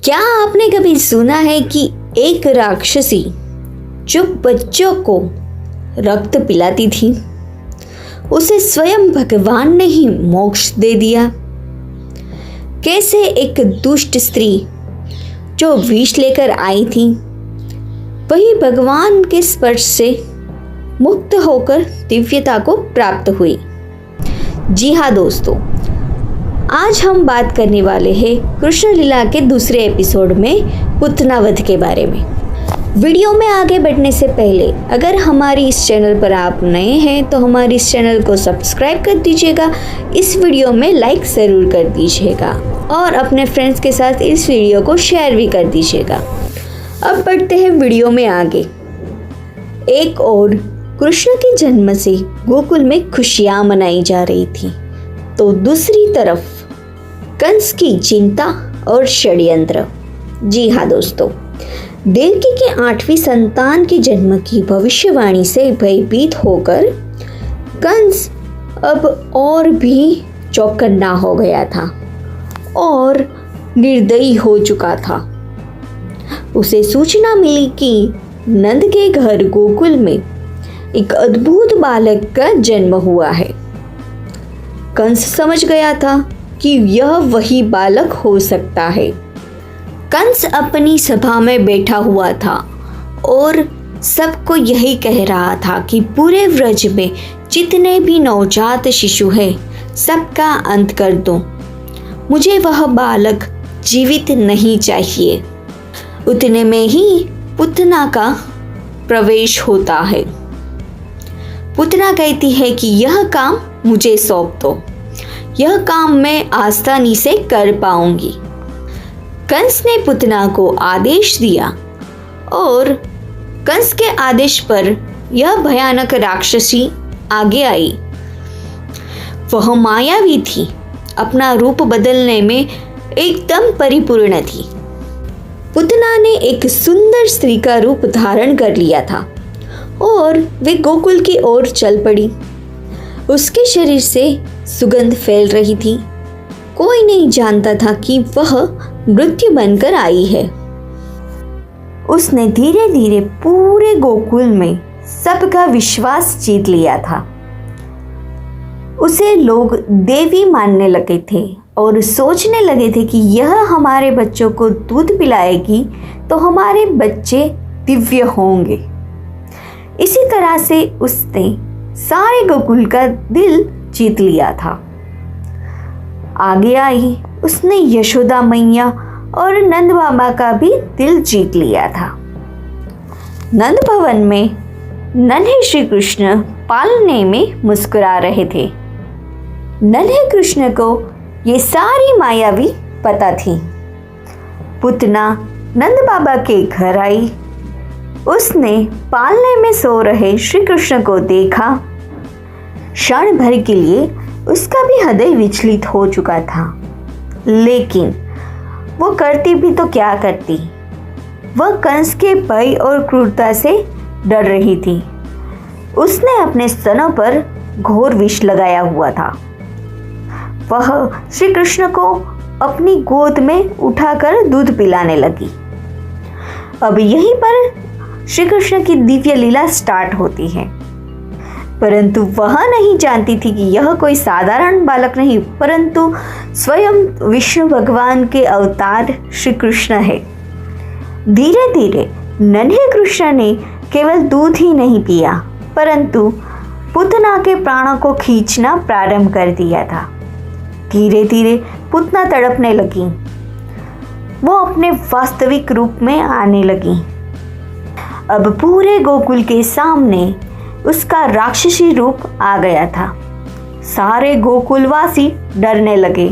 क्या आपने कभी सुना है कि एक राक्षसी जो बच्चों को रक्त पिलाती थी, उसे स्वयं भगवान ने ही मोक्ष दे दिया? कैसे एक दुष्ट स्त्री जो विष लेकर आई थी, वही भगवान के स्पर्श से मुक्त होकर दिव्यता को प्राप्त हुई। जी हाँ दोस्तों, आज हम बात करने वाले हैं कृष्ण लीला के दूसरे एपिसोड में पूतना वध के बारे में। वीडियो में आगे बढ़ने से पहले अगर हमारी इस चैनल पर आप नए हैं तो हमारे इस चैनल को सब्सक्राइब कर दीजिएगा, इस वीडियो में लाइक ज़रूर कर दीजिएगा और अपने फ्रेंड्स के साथ इस वीडियो को शेयर भी कर दीजिएगा। अब बढ़ते हैं वीडियो में आगे। एक और कृष्ण के जन्म से गोकुल में खुशियाँ मनाई जा रही थी, तो दूसरी तरफ कंस की चिंता और षड्यंत्र। जी हाँ दोस्तों, देवकी के 8वीं संतान के जन्म की भविष्यवाणी से भयभीत होकर कंस अब और भी चौकन्ना हो गया था और निर्दयी हो चुका था। उसे सूचना मिली कि नंद के घर गोकुल में एक अद्भुत बालक का जन्म हुआ है। कंस समझ गया था कि यह वही बालक हो सकता है। कंस अपनी सभा में बैठा हुआ था और सबको यही कह रहा था कि पूरे व्रज में जितने भी नवजात शिशु हैं, सबका अंत कर दो। मुझे वह बालक जीवित नहीं चाहिए। उतने में ही पूतना का प्रवेश होता है। पूतना कहती है कि यह काम मुझे सौंप दो, यह काम मैं आसानी से कर पाऊंगी। कंस ने पूतना को आदेश दिया और कंस के आदेश पर यह भयानक राक्षसी आगे आई। वह मायावी थी, अपना रूप बदलने में एकदम परिपूर्ण थी। पूतना ने एक सुंदर स्त्री का रूप धारण कर लिया था और वे गोकुल की ओर चल पड़ी। उसके शरीर से सुगंध फैल रही थी। कोई नहीं जानता था कि वह मृत्यु बनकर आई है। उसने धीरे धीरे पूरे गोकुल में सबका विश्वास जीत लिया था। उसे लोग देवी मानने लगे थे और सोचने लगे थे कि यह हमारे बच्चों को दूध पिलाएगी तो हमारे बच्चे दिव्य होंगे। इसी तरह से उसने सारे गोकुल का दिल जीत लिया था। आगे आई उसने यशोदा मैया और नंद बाबा का भी दिल जीत लिया था। नंद भवन में नन्हे श्री कृष्ण पालने में मुस्कुरा रहे थे। नन्हे कृष्ण को ये सारी मायावी पता थी। पूतना नंद बाबा के घर आई। उसने पालने में सो रहे श्री कृष्ण को देखा। क्षण भर के लिए उसका भी हृदय विचलित हो चुका था, लेकिन वो करती भी तो क्या करती। वह कंस के भय और क्रूरता से डर रही थी। उसने अपने स्तनों पर घोर विष लगाया हुआ था। वह श्री कृष्ण को अपनी गोद में उठाकर दूध पिलाने लगी। अब यहीं पर श्री कृष्ण की दिव्य लीला स्टार्ट होती है, परंतु वह नहीं जानती थी कि यह कोई साधारण बालक नहीं, परंतु स्वयं विष्णु भगवान के अवतार श्री कृष्ण है। धीरे धीरे नन्हे कृष्ण ने केवल दूध ही नहीं पिया, परंतु पूतना के प्राणों को खींचना प्रारंभ कर दिया था। धीरे धीरे पूतना तड़पने लगी। वो अपने वास्तविक रूप में आने लगी। अब पूरे गोकुल के सामने उसका राक्षसी रूप आ गया था। सारे गोकुलवासी डरने लगे,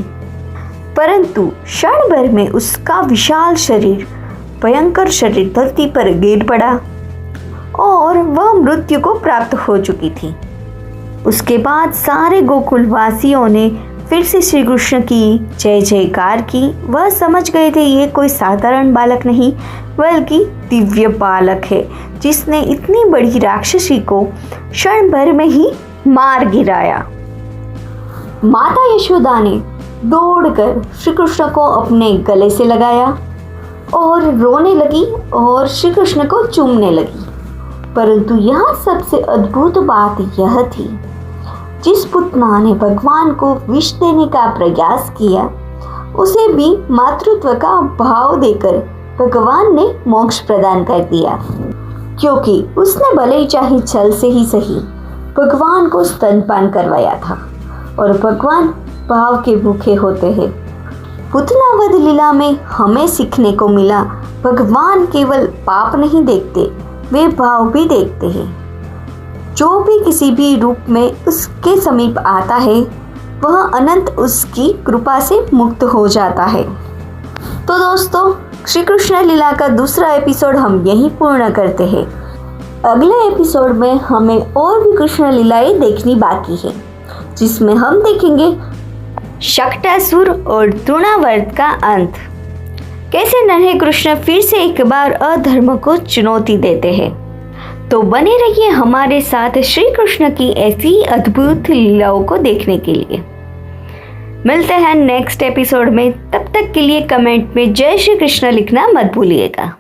परंतु क्षण भर में उसका विशाल शरीर, भयंकर शरीर धरती पर गिर पड़ा और वह मृत्यु को प्राप्त हो चुकी थी। उसके बाद सारे गोकुलवासियों ने फिर से श्री कृष्ण की जय जयकार की। वह समझ गए थे ये कोई साधारण बालक नहीं, बल्कि दिव्य बालक है जिसने इतनी बड़ी राक्षसी को क्षण भर में ही मार गिराया। माता यशोदा ने दौड़कर श्री कृष्ण को अपने गले से लगाया और रोने लगी और श्री कृष्ण को चूमने लगी। परंतु यहाँ सबसे अद्भुत बात यह थी, जिस पुतना ने भगवान को विष देने का प्रयास किया, उसे भी मातृत्व का भाव देकर भगवान ने मोक्ष प्रदान कर दिया, क्योंकि उसने भले ही चाहे छल से ही सही भगवान को स्तनपान करवाया था। और भगवान भाव के भूखे होते हैं। पुतना वध लीला में हमें सीखने को मिला, भगवान केवल पाप नहीं देखते, वे भाव भी देखते हैं। जो भी किसी भी रूप में उसके समीप आता है, वह अनंत उसकी कृपा से मुक्त हो जाता है। तो दोस्तों, श्री कृष्ण लीला का दूसरा एपिसोड हम यहीं पूर्ण करते हैं। अगले एपिसोड में हमें और भी कृष्ण लीलाएं देखनी बाकी है, जिसमें हम देखेंगे शक्टासुर और तृणावर्त का अंत। कैसे नन्हे कृष्ण फिर से एक बार अधर्म को चुनौती देते हैं। तो बने रहिए हमारे साथ श्री कृष्ण की ऐसी अद्भुत लीलाओं को देखने के लिए। मिलते हैं नेक्स्ट एपिसोड में। तब तक के लिए कमेंट में जय श्री कृष्ण लिखना मत भूलिएगा।